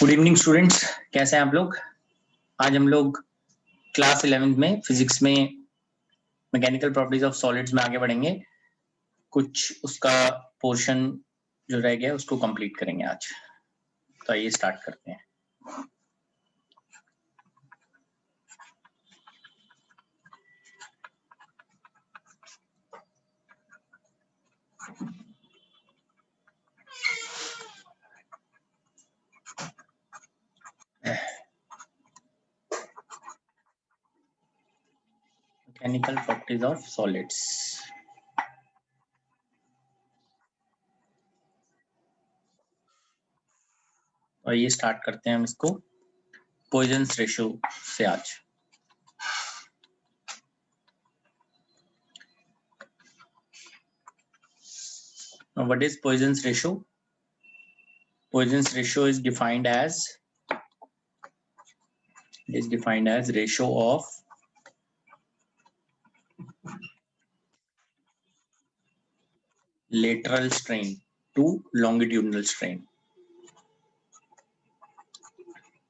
Good evening students, कैसे हैं आप लोग। आज हम लोग क्लास 11th में फिजिक्स में मैकेनिकल प्रॉपर्टीज ऑफ सॉलिड्स में आगे बढ़ेंगे। कुछ उसका पोर्शन जो रह गया उसको कंप्लीट करेंगे आज। तो आइए स्टार्ट करते हैं। Mechanical properties of solids. और ये स्टार्ट करते हैं हम इसको पॉइजन्स रेशियो से आज। What is Poisson's ratio? Poisson's ratio is defined as ratio of lateral strain to longitudinal strain.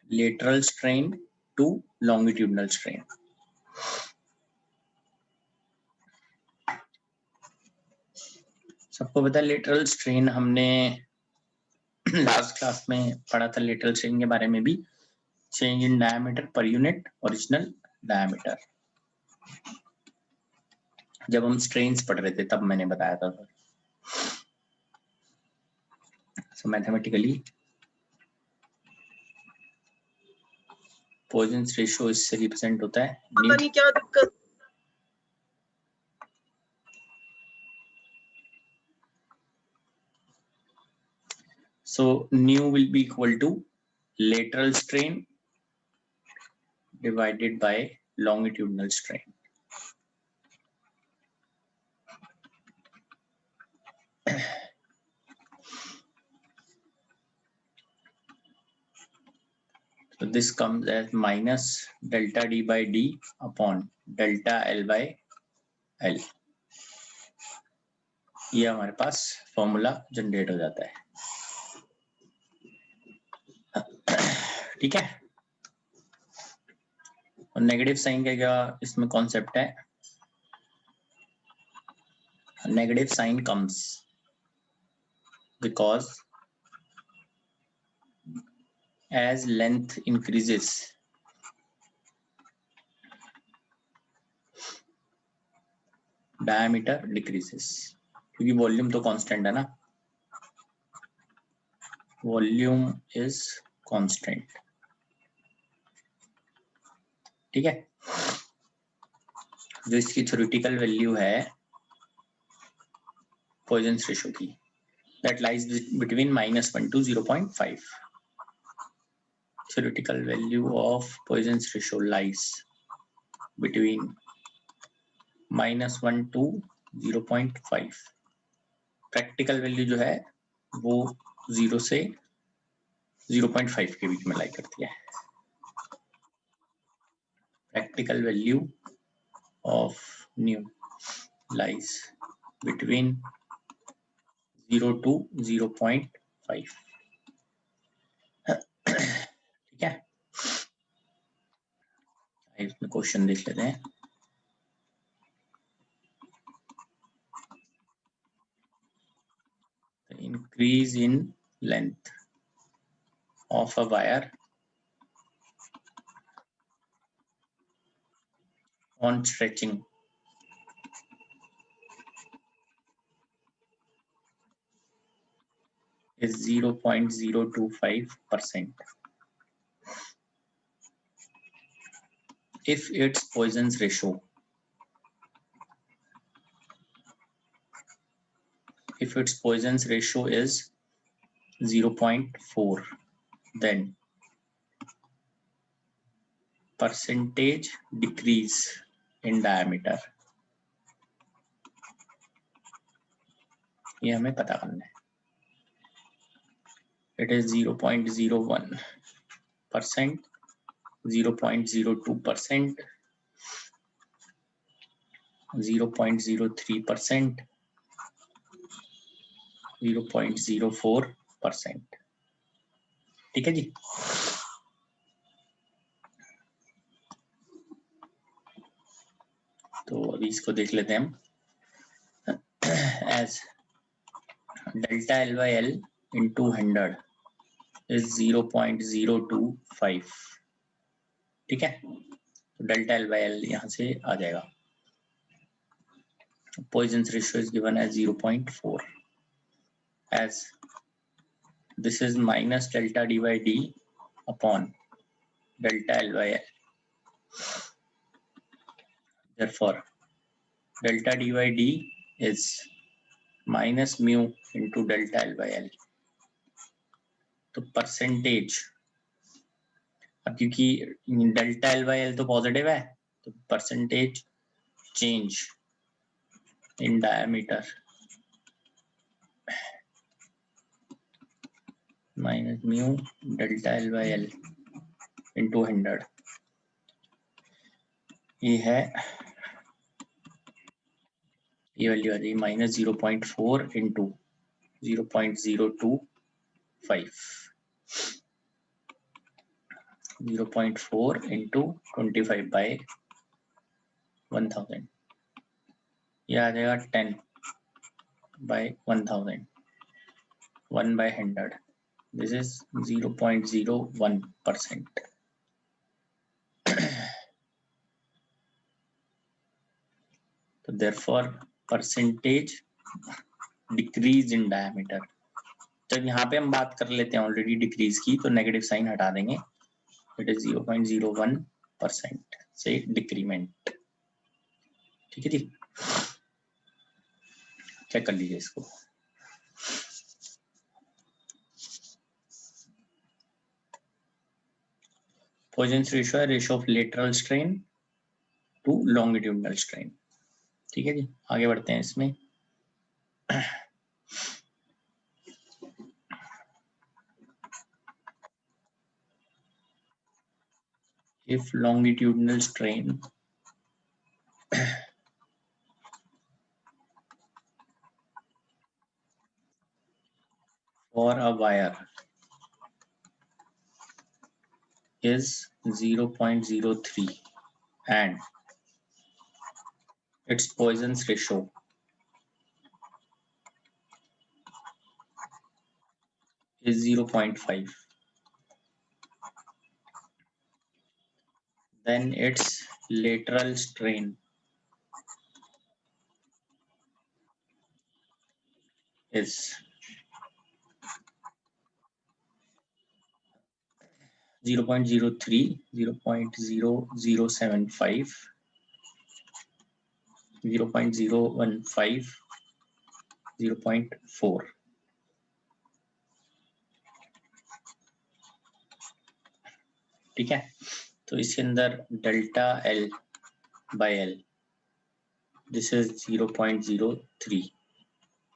Lateral strain to longitudinal strain. सबको पता है लेटरल स्ट्रेन, हमने लास्ट क्लास में पढ़ा था लेटरल स्ट्रेन के बारे में भी। Change in diameter per unit original diameter, जब हम स्ट्रेन्स पढ़ रहे थे तब मैंने बताया था। सो मैथमेटिकली पॉइजन्स रेशियो इससे रिप्रेजेंट होता है। पता नहीं क्या दिक्कत। So nu will be equal to lateral strain divided by longitudinal strain. So this comes as minus delta d by d upon delta L by L. ये हमारे पास फॉर्मूला जनरेट हो जाता है। ठीक है। और नेगेटिव साइन का क्या इसमें कॉन्सेप्ट है? Negative sign comes because as length increases diameter decreases, क्योंकि वॉल्यूम तो कांस्टेंट है ना, वॉल्यूम इज कांस्टेंट। ठीक है। जो इसकी थ्योरेटिकल वैल्यू है पॉइजन्स रेशियो की, that lies between -1 to 0.5. theoretical value of Poisson's ratio lies between -1 to 0.5. Practical value जो है वो 0 से 0.5 के बीच में लाई करती है। Practical value of new lies between 0 to 0.5। ठीक है। इसमें क्वेश्चन देख लेते हैं। Increase in length of a wire on stretching is 0.025% if its Poisson's ratio is 0.4, then percentage decrease in diameter, ये हमें पता करना है। It is 0.01%, 0.02%, 0.03%, 0.04%। ठीक है जी। तो अभी इसको देख लेते हैं हम। As delta L by L into 100 is 0.025, ठीक है। तो डेल्टा एल बाई एल यहाँ से आ जाएगा। Poisson's ratio is given as 0.4, as this is minus delta d by d upon delta L by L. Therefore, delta d by d is minus mu into delta L by L. तो percentage, अब क्योंकि delta L by L तो positive है, तो percentage change in diameter minus mu delta L by L into 100, ये है, ये value आ जाएगी माइनस 0.4 इंटू 0.025, 0.4 इंटू 25 बाई 1000, ये आ जाएगा 10 बाई 1000, 1 बाई 100, दिस इज 0.01%. तो therefore percentage decrease in diameter. जब यहाँ पे हम बात कर लेते हैं ऑलरेडी डिक्रीज की, तो नेगेटिव साइन हटा देंगे, इट इज 0.01% से डिक्रीमेंट, ठीक है जी। चेक कर लीजिए इसको। Poisson's ratio है ratio of lateral strain to longitudinal strain, ठीक है जी। आगे बढ़ते हैं इसमें। If longitudinal strain for a wire is 0.03 and its Poisson's ratio is 0.5, then its lateral strain is 0.03, 0.0075, 0.015, 0.4, ठीक है। तो इसके अंदर delta L by L this is 0.03,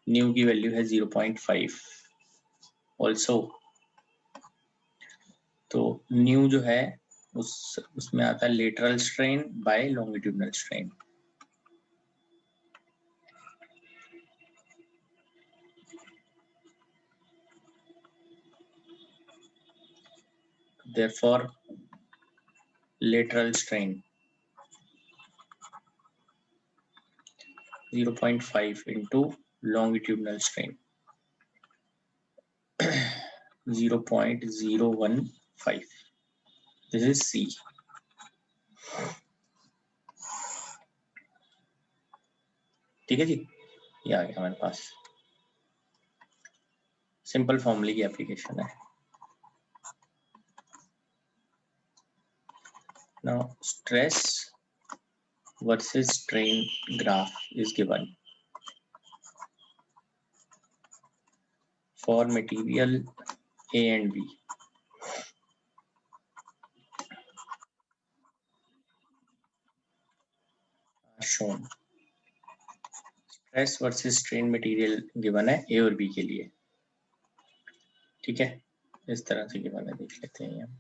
new की वैल्यू है 0.5 ऑल्सो। तो न्यू जो है उसमें आता है lateral strain by longitudinal strain. Therefore, lateral strain 0.5 into longitudinal strain 0.015. This is C. ठीक है जी, ये आ गया हमारे पास, सिंपल फॉर्मूले की एप्लीकेशन है। Now stress versus strain graph is given for material A and B. Shown stress versus strain material given है ए और बी के लिए, ठीक है। इस तरह से गिवन है, देख लेते हैं हम।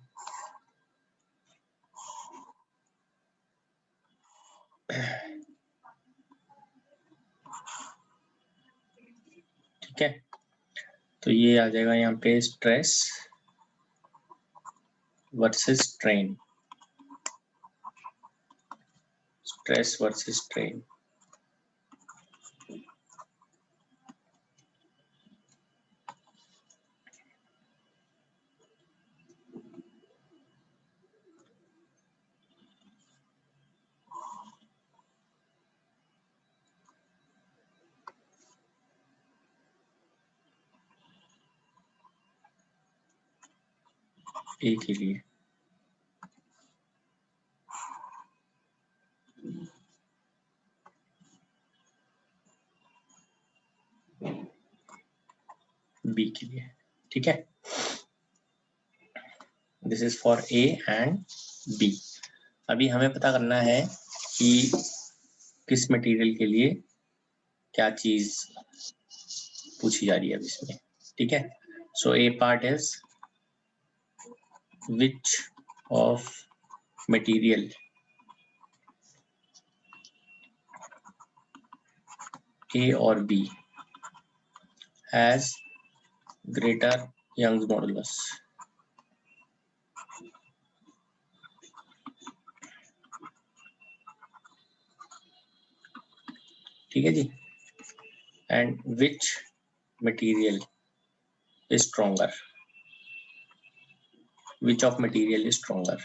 ठीक है, तो ये आ जाएगा यहाँ पे stress versus strain, stress versus strain. A के लिए बी के लिए, ठीक है। This is for a and b. अभी हमें पता करना है कि किस मटेरियल के लिए क्या चीज पूछी जा रही है अब इसमें, ठीक है। So a part is which of material a और b has greater Young's modulus. ठीक है जी। And which material is stronger, which of material is stronger,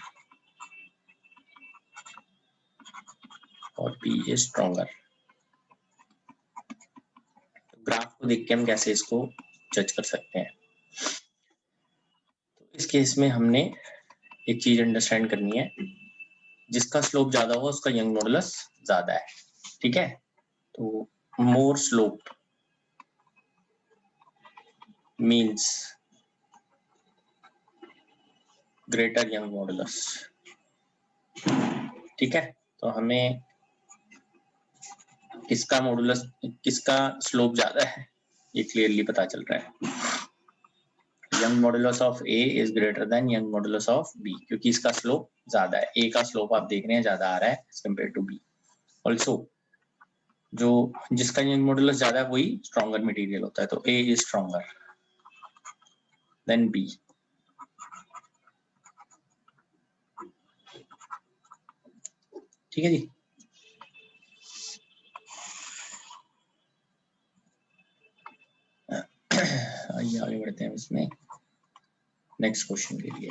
और बी इज स्ट्रोंगर। ग्राफ को देख के हम कैसे इसको जज कर सकते हैं। तो इस केस में हमने एक चीज अंडरस्टैंड करनी है, जिसका स्लोप ज्यादा होगा उसका यंग मॉडुलस ज्यादा है, ठीक है। तो more slope means greater Young modulus, ठीक है। तो हमें किसका मॉडुलस, किसका स्लोप ज्यादा है ये क्लियरली पता चल रहा है। Young modulus of A is greater than Young modulus of B, क्योंकि इसका स्लोप ज्यादा है। ए का स्लोप आप देख रहे हैं ज्यादा आ रहा है as compare to B. Also जो जिसका यंग मॉडुलस ज्यादा है वही स्ट्रॉन्गर मटेरियल होता है, तो ए इज स्ट्रॉन्गर देन बी। ठीक है जी। आइए आगे बढ़ते हैं इसमें नेक्स्ट क्वेश्चन के लिए।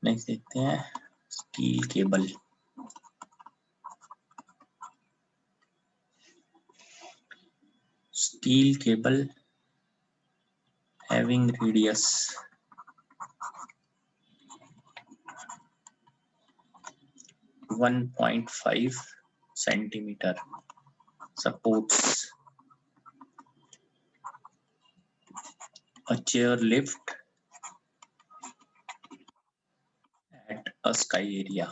नेक्स्ट देखते हैं steel cable. Steel cable having radius 1.5 centimeter supports a chair lift at a sky area.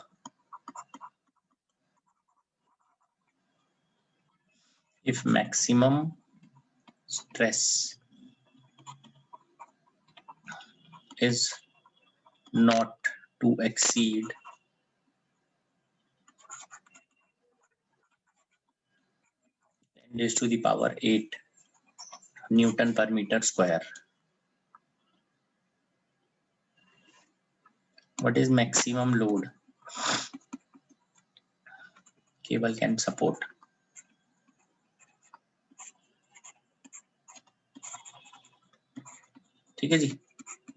If maximum stress is not to exceed 10 raised to the power 8 Newton per meter square. What is maximum load cable can support? ठीक है जी,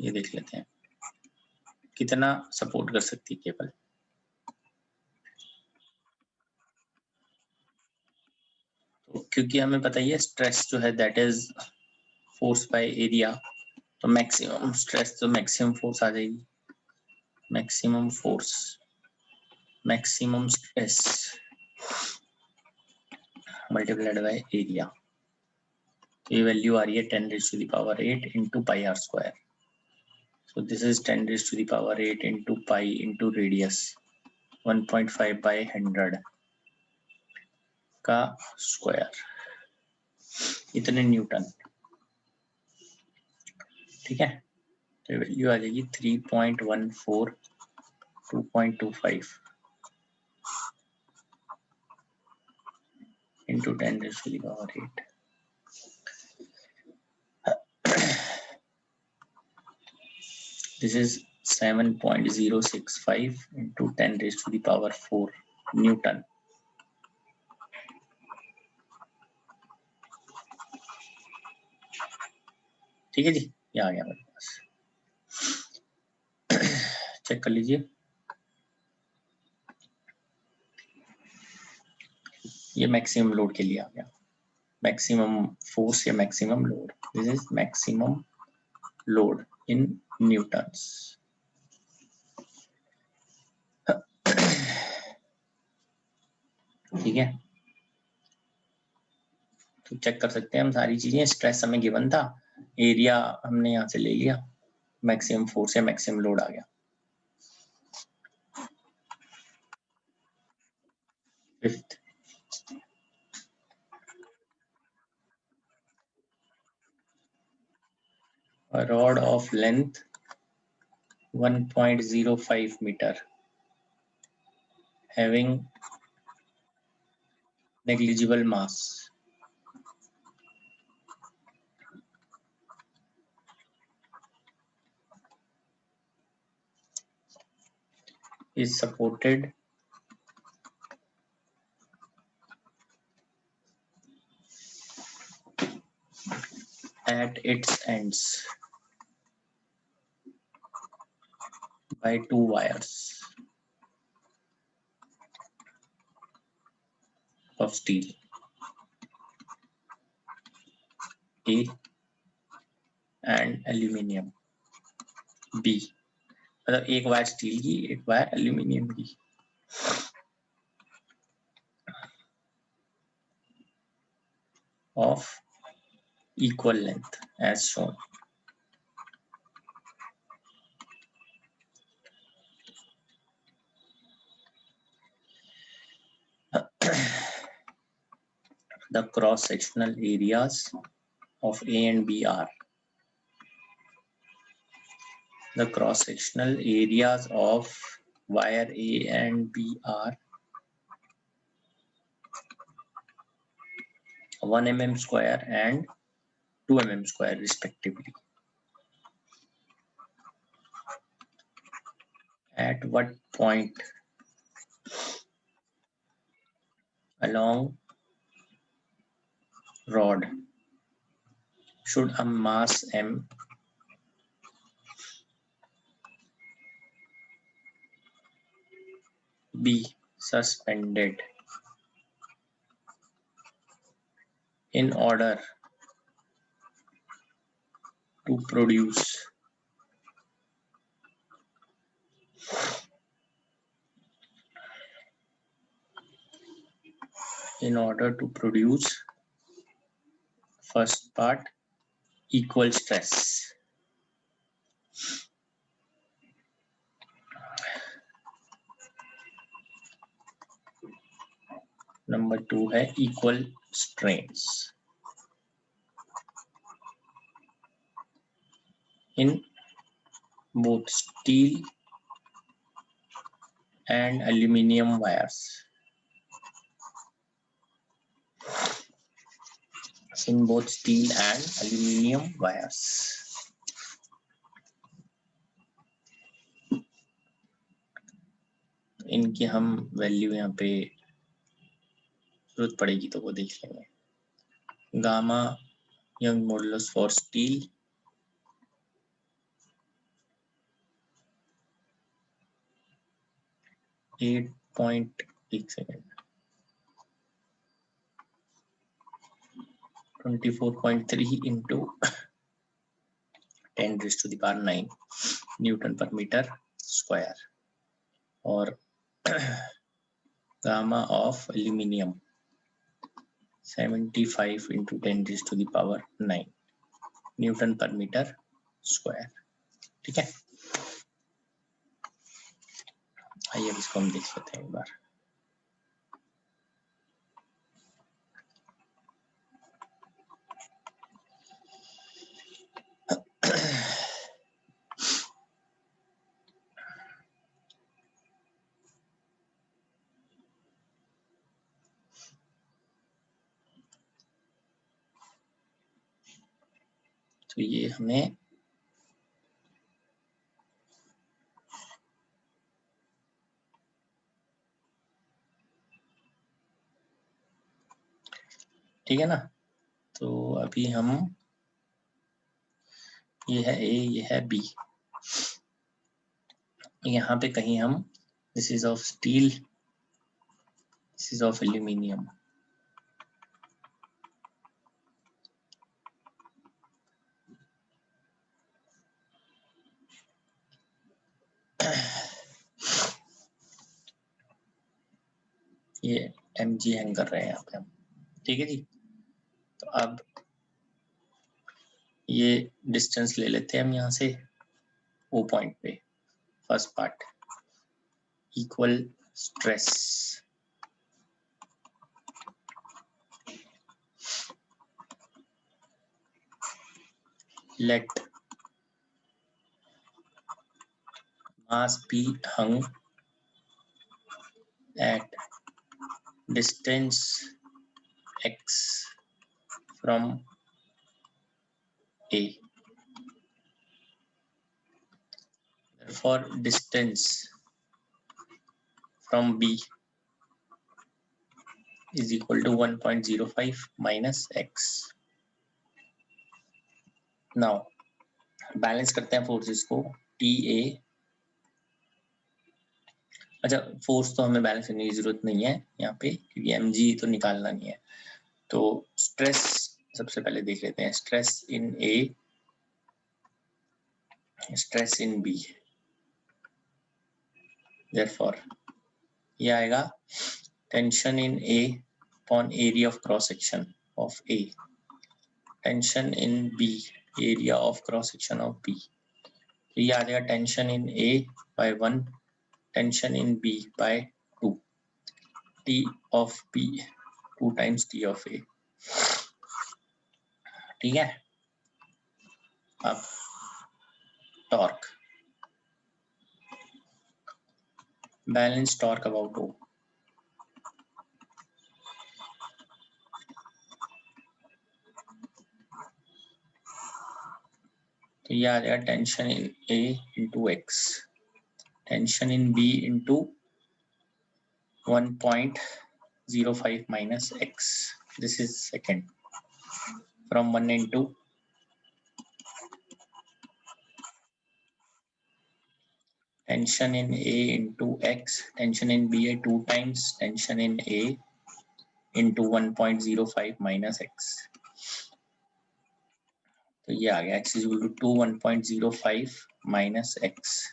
ये देख लेते हैं कितना support कर सकती है केबल। तो क्योंकि हमें पता ही है स्ट्रेस जो है that is force by area, तो मैक्सिमम स्ट्रेस तो मैक्सिमम फोर्स आ जाएगी। Maximum force, maximum stress multiplied by area, ये वैल्यू आ रही है 10 raised to the power 8 into pi r square. So this is 10 raised to the power 8 into pi into radius 1.5 by 100 का square, इतने Newton. ठीक है, तो value आ जाएगी 3.14 2.25 into 10 raised to the power 8. This is 7.065 into 10 raised to the power 4 Newton. ठीक है जी, ये आ गया मेरे पास, चेक कर लीजिए। ये मैक्सिमम लोड के लिए आ गया, मैक्सिमम फोर्स या maximum load. This is maximum load in Newton's. ठीक है, तो चेक कर सकते हैं हम सारी चीजें। स्ट्रेस हमें गिवन था, एरिया हमने यहाँ से ले लिया, मैक्सिमम फोर्स या मैक्सिमम लोड आ गया। Fifth, a rod of length 1.05 meter having negligible mass is supported at its ends by 2 wires of steel A and aluminium B। मतलब एक वायर स्टील की, एक वायर एल्यूमिनियम की। of equal length as shown। The cross-sectional areas of A and B are, the cross-sectional areas of wire A and B are 1 mm square and 2 mm square respectively। At what point along rod should a mass M be suspended in order to produce first part equal stress। Number 2 है equal strains in both steel and aluminium wires। In both steel and aluminium wires। इनकी हम value यहाँ पे जरूरत पड़ेगी तो वो देख लेंगे। Gamma young modulus for steel 24.3 into 10 raised to the power 9 Newton पर मीटर स्क्वायर। और gamma of aluminium 75 into 10 raised to the power 9 Newton पर मीटर स्क्वायर। ठीक है, आइए इसको हम देख लेते हैं एक बार। तो ये हमें ठीक है ना। तो अभी हम, ये है ए, ये है बी, यहाँ पे कहीं हम this is of steel, this is of aluminium, ये mg हैंग कर रहे हैं यहाँ पे हम, ठीक है जी। तो अब ये डिस्टेंस ले लेते हैं हम यहाँ से ओ पॉइंट पे, first part equal stress, let mass be hung at distance x from A. Therefore, distance from B is equal to 1.05 minus x. Now, balance करते हैं फोर्सेस को, TA, अच्छा फोर्स तो हमें बैलेंस करने की जरूरत नहीं है यहाँ पे क्योंकि mg तो निकालना नहीं है। तो स्ट्रेस सबसे पहले देख लेते हैं, stress in A, stress in B, therefore ये आएगा tension in A upon area of cross section of A, tension in B, area of cross section of B, तो ये आ जाएगा tension in A by 1, tension in B by 2, T of B 2 times T of A, ठीक है। अब torque, balance torque about O, तो ये आ जाएगा tension in A into x, tension in B into 1.05 minus x, this is second, from 1 into tension in A into x, tension in B है 2 times tension in A into 1.05 minus x, तो ये आ गया x is equal to 1.05 minus x,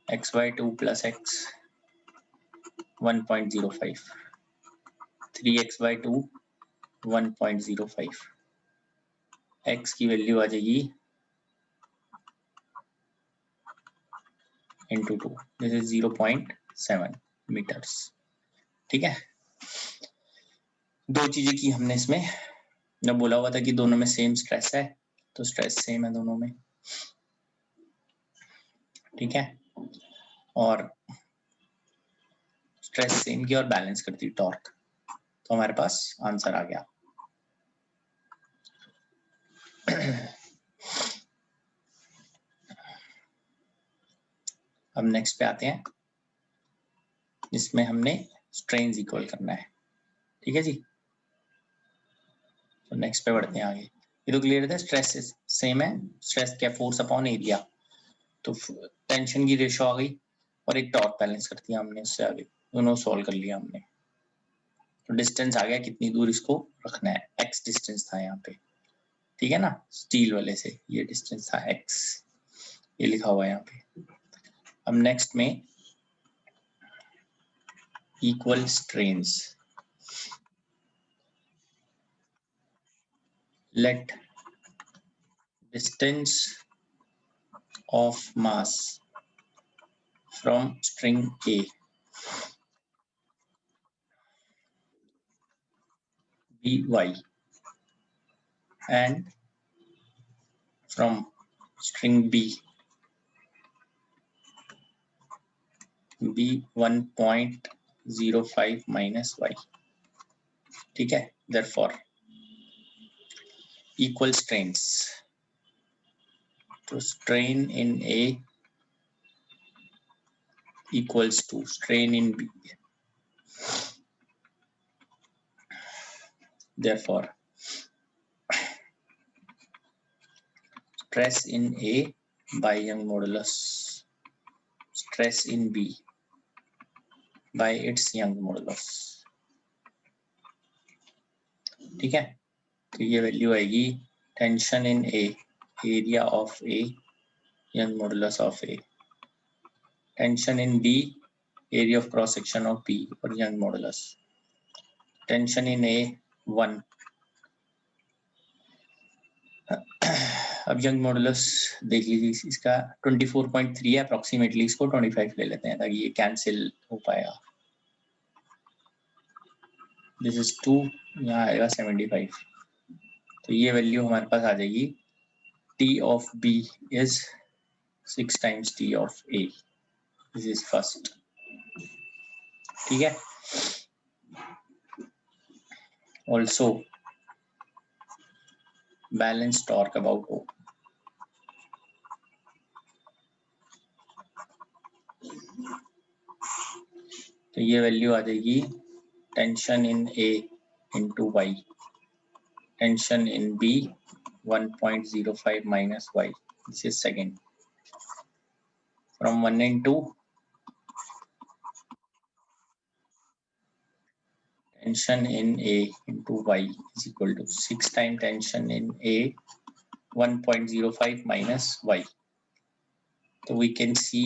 x by 2 plus x 1.05, 3x by 2 1.05, x की value आ जाएगी into 2, this is 0.7 meters, ठीक है। दो चीजें की हमने इसमें, जब बोला हुआ था कि दोनों में सेम स्ट्रेस है तो स्ट्रेस सेम है दोनों में, ठीक है, और स्ट्रेस सेम की और बैलेंस करती टॉर्क, तो हमारे पास आंसर आ गया। अब नेक्स्ट पे आते हैं जिसमें हमने स्ट्रेन्स इक्वल करना है, ठीक है जी। तो नेक्स्ट पे बढ़ते हैं आगे, ये तो क्लियर है, स्ट्रेस सेम है, स्ट्रेस क्या फोर्स अपॉन एरिया, तो टेंशन की रेशो आ गई और एक टॉर्क बैलेंस करती है हमने, उससे आगे दोनों सॉल्व कर लिया हमने। तो डिस्टेंस आ गया, कितनी दूर इसको रखना है, x डिस्टेंस था यहाँ पे, ठीक है ना, स्टील वाले से ये डिस्टेंस था x, ये लिखा हुआ है यहाँ पे। अब नेक्स्ट में equal strains, let distance of mass from string A be y and from string B be 1.05 minus y, ठीक है, therefore equal strains, तो strain in A equals to strain in B, therefore stress in A by Young modulus stress in B by its Young modulus। ठीक है, तो ये value आएगी tension in A, area of A, Young modulus of A, tension in B, area of cross section of B और Young modulus, tension in A 1। अब young modulus देख लीजिए, इसका 24.3 है अप्रोक्सीमेटली, इसको 25 ले लेते हैं ताकि ये कैंसिल हो पाएगा। दिस इज 2, यहाँ आएगा 75, तो ये वैल्यू हमारे पास आ जाएगी T of B is 6 times T of A, this is first। ठीक है, also balance torque about O, तो ये वैल्यू आ जाएगी tension in A into Y, tension in B 1.05 minus Y, this is second, from 1 and 2 tension in A into Y is equal to 6 times tension in A 1.05 minus Y, so we can see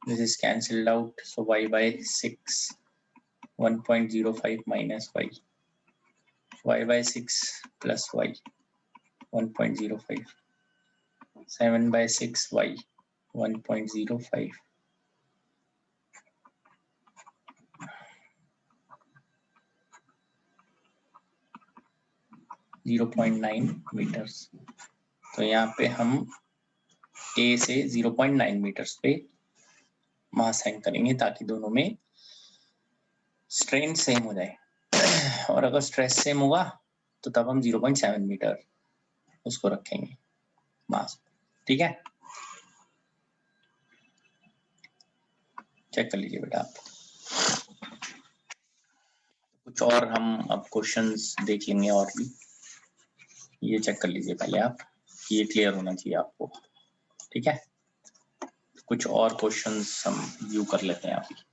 this is cancelled out, so Y by 6, 1.05 minus Y, Y by 6 plus Y 1.05, 7 by 6 Y 1.05, 0.9 metres. तो यहाँ पे हम A से 0.9 metres पे मास hang करेंगे ताकि दोनों में स्ट्रेन सेम हो जाए, और अगर स्ट्रेस सेम होगा तो तब हम 0.7 मीटर उसको रखेंगे मास। ठीक है, चेक कर लीजिए बेटा आप। कुछ और हम अब क्वेश्चंस देख लेंगे और भी, ये चेक कर लीजिए पहले आप, ये क्लियर होना चाहिए आपको। ठीक है, कुछ और क्वेश्चंस हम व्यू कर लेते हैं अभी।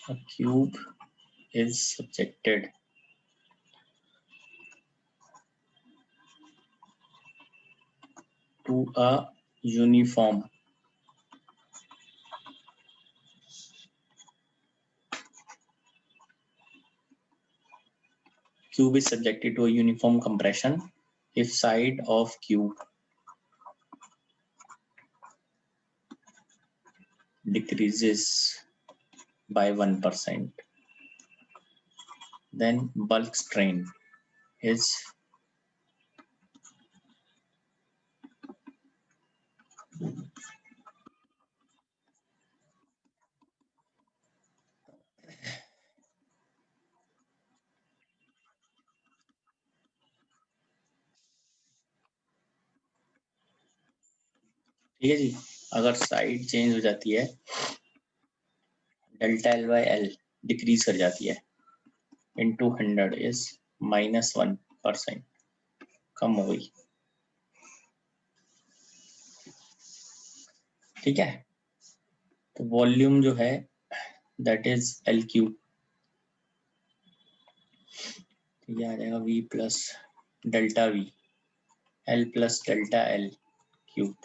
A cube is subjected to a uniform compression if side of cube decreases by 1%, then bulk strain is ठीक है जी। अगर साइड चेंज हो जाती है, delta L by L decrease कर जाती है, इंटू 100 इज -1%, कम हो गई। ठीक है, तो वॉल्यूम जो है दैट इज एल क्यूब, ये आ जाएगा V plus delta V, L plus delta L cube.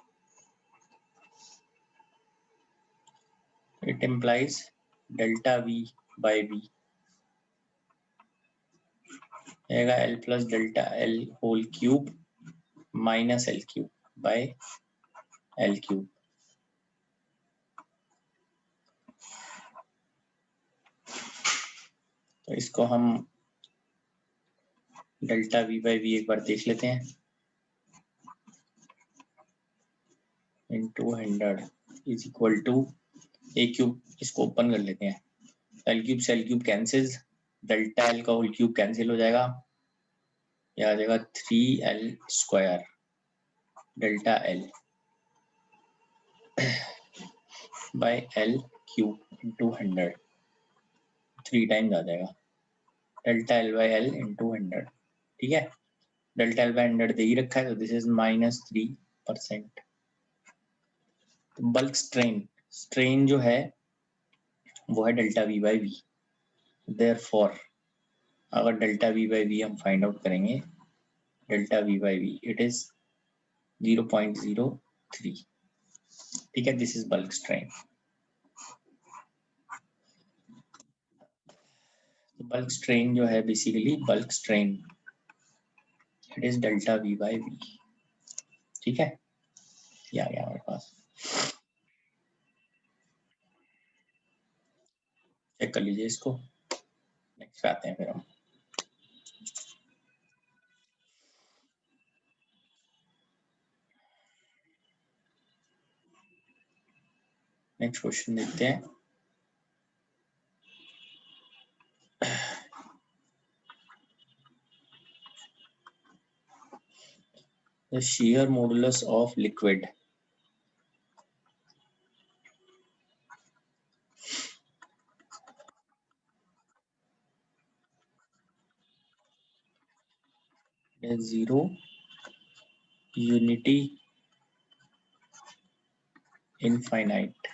It implies delta V by V आएगा L plus delta L whole cube minus L cube by l cube. तो इसको हम delta V by we एक बार देख लेते हैं। Into 100 is equal to a cube, इसको open कर लेते हैं। एल क्यूब से l cube cancel, delta l का होल क्यूब कैंसिल हो जाएगा, यह आ जाएगा 3l square delta l by l cube into 100, 3 times आ जाएगा delta L by L into 100। ठीक है, डेल्टा एल बाई 100 दे ही रखा है, तो दिस इज -3%। बल्क स्ट्रेन जो है वो है delta V by V. Therefore अगर डेल्टा वी बाई वी हम फाइंड आउट करेंगे, delta V by V it is 0.03। ठीक है, this is bulk strain. Bulk strain जो है basically bulk strain it is delta V by V. ठीक है, ये आ गया हमारे पास। चेक कर लीजिए इसको। नेक्स्ट आते हैं फिर हम। नेक्स्ट क्वेश्चन देखते हैं। The shear modulus of liquid is 0, unity, infinite,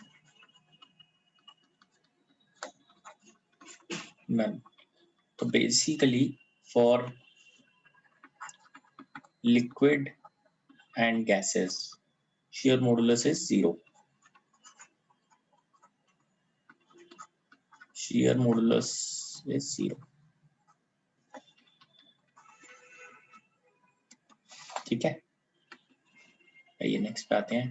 none. So basically for liquid and gases, shear modulus is 0. Shear modulus is 0. ठीक है, आइए नेक्स्ट पे आते हैं।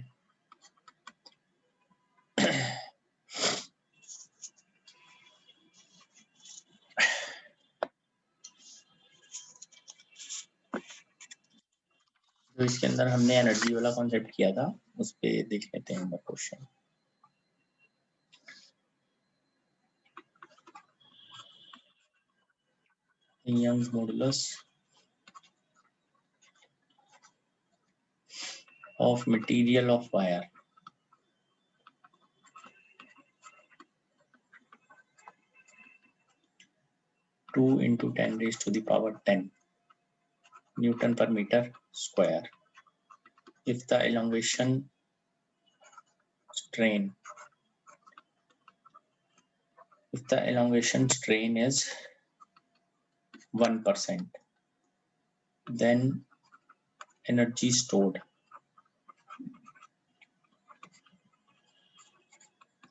तो इसके अंदर हमने एनर्जी वाला कॉन्सेप्ट किया था, उस पे देख लेते हैं question. Young's modulus of material of wire (2 into 10 raised to the power 10 Newton per meter square) if the elongation strain is 1%, then energy stored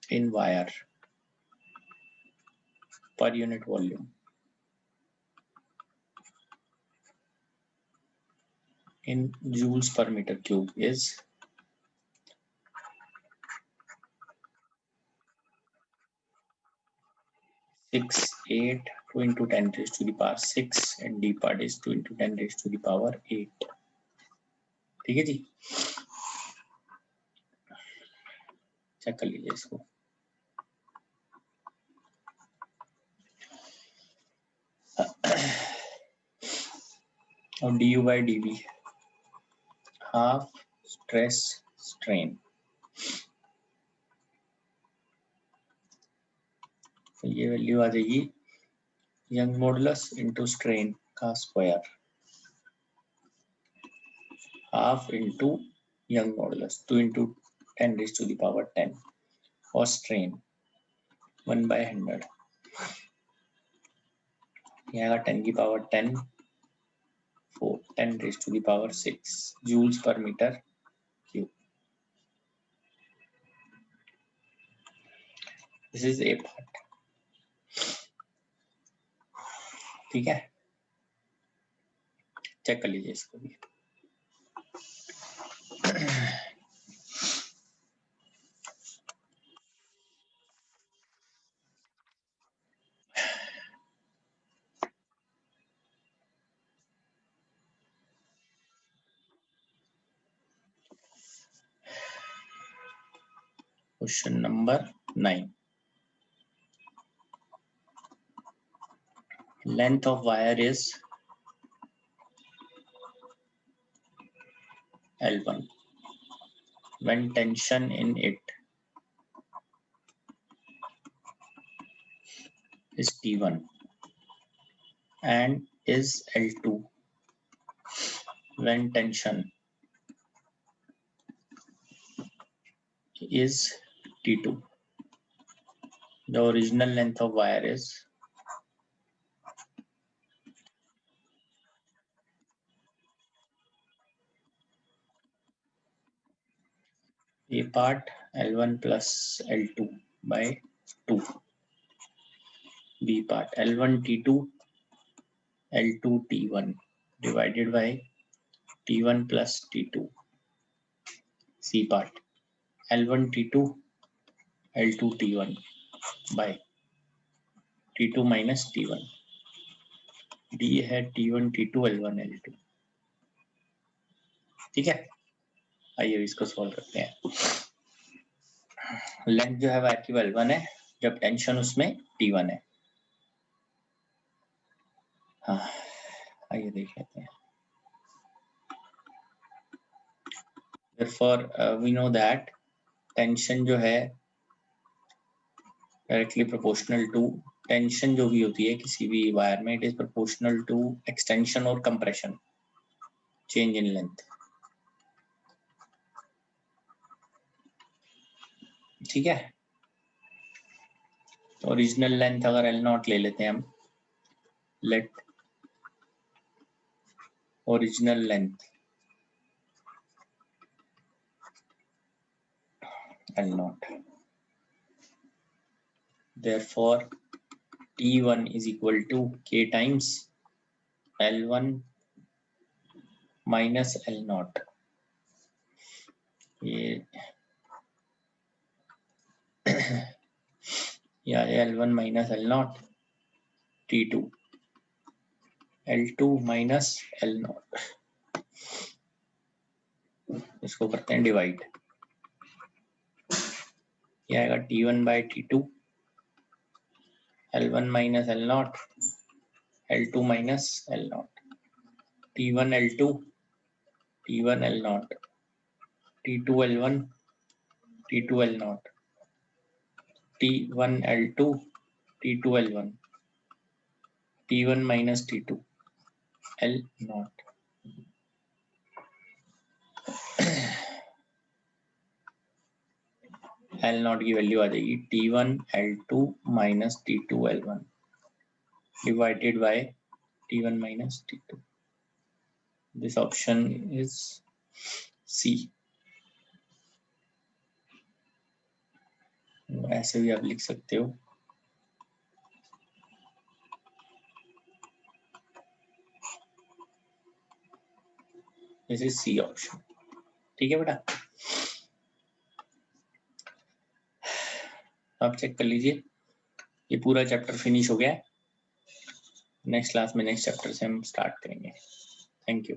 in wire per unit volume in joules per meter cube is 6.8 2 into 10 raised to the power 6 and d part is 2 into 10 raised to the power 8। ठीक है जी, check कर लीजिए इसको। और du by dv half stress strain, तो ये value आ जाएगी young modulus into strain का square, half into young modulus 2 into 10 raised to the power 10 और स्ट्रेन 1/100, यहाँ का 10 की power 10 4 10 raised to the power 6 joules per meter cube। This is a part। ठीक है, चेक कर लीजिए इसको भी। Question number 9. Length of wire is L1 when tension in it is T1 and is L2 when tension is T2. The original length of wire is A part L1 plus L2 by 2. B part L1 T2 L2 T1 divided by T1 plus T2. C part L1 T2 L2 T1 by T2 minus T1. D है T1 T2 L1 L2. ठीक है, आइए इसको solve करते हैं. Length जो है wire की L1 है जब टेंशन उसमें T1 है. हाँ, आइए देख लेते हैं. Therefore, we know that tension जो है directly proportional to tension जो भी होती है किसी भी वायर में, it is proportional to extension और compression, change in length. ठीक है, ओरिजिनल लेंथ अगर L0 ले लेते हैं हम, let original length L0. Therefore, T1 is equal to K times L1 minus L0. ये L1 minus L0 T2 L2 minus L0. इसको करते हैं डिवाइड. ये आएगा T1 by T2 L1 minus L0 L2 minus L0 T1 L2 T1 L0 T2 L1 T2 L0 T1 L2 T2 L1 T1 minus T2 L0. L0 की value आ जाएगी T1 L2 minus T2 L1 divided by T1 minus T2. This option is C. ऐसे भी आप लिख सकते हो. This is C option. ठीक है बेटा, आप चेक कर लीजिए. ये पूरा चैप्टर फिनिश हो गया है. नेक्स्ट क्लास में नेक्स्ट चैप्टर से हम स्टार्ट करेंगे. Thank you.